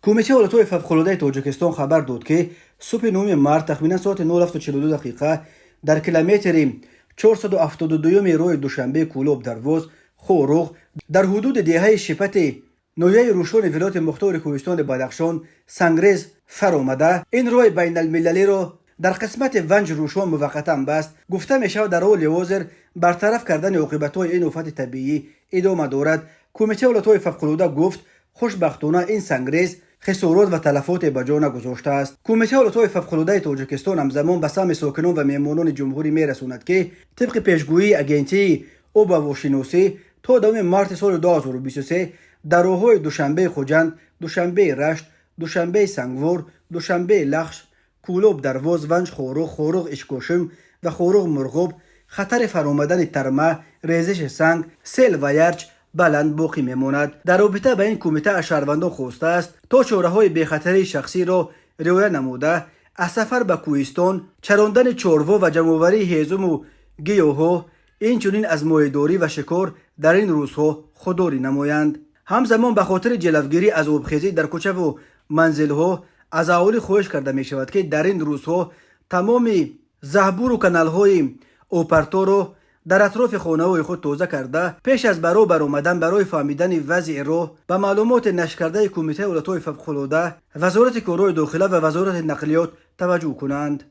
کمیته ولایت‌های فوق‌العاده تاجیکستان خبر داد که صبح 9 مارس تقریبا ساعت 09:42 دقیقه در کیلومتر 472 راه دوشنبه کولوب دروازه خوروغ در حدود دهه شپت نویه روشون ولایت مختار کوهستان بدخشان سنگریز فرآمده. این راه بین المللی را در قسمت ونج روشون موقتا بست. گفته می شود در حال حاضر برطرف کردن عاقبت‌های این آفت طبیعی ادامه دارد. کمیته ولایت‌های فوق‌العاده گفت خوشبختانه این سنگریز خسارات و تلفات به جا نگذاشته است. کمیته ولایت‌های فوق‌العاده تاجیکستان همزمان به سهم ساکنان و مهمانان جمهوری می‌رساند که طبق پیشگویی اگنسی آب و هواشناسی تا 2 مارس سال 2023 در راه‌های دوشنبه خوجند، دوشنبه رشت، دوشنبه سنگوار، دوشنبه لخش، کولوب درواز، ونج خوروغ اشکوشم و خوروغ مرغوب خطر فرآمدن ترمه، ریزش سنگ، سیل و یرچ بلند باقی میماند. در رابطه با این کمیته از شهروندان خواسته است تا چاره‌های بی‌خطری شخصی را رعایت نموده از سفر به کوهستان، چراندن چاروا و جمع‌آوری هیزم و گیاها، اینچنین از ماهیداری و شکار در این روزها خودداری نمایند. همزمان به خاطر جلوگیری از آبخیزی در کوچه و منزل‌ها از اهالی خواهش کرده می شود که در این روزها تمام زهبور و کانال‌های آبپرتا را در اطراف خانه‌های خود تازه کرده پیش از برابر آمدن برای فهمیدن وضع راه به معلومات نشر کرده کمیته ولایت‌های فوق‌العاده وزارت کارهای داخله و وزارت نقلیات توجه کنند.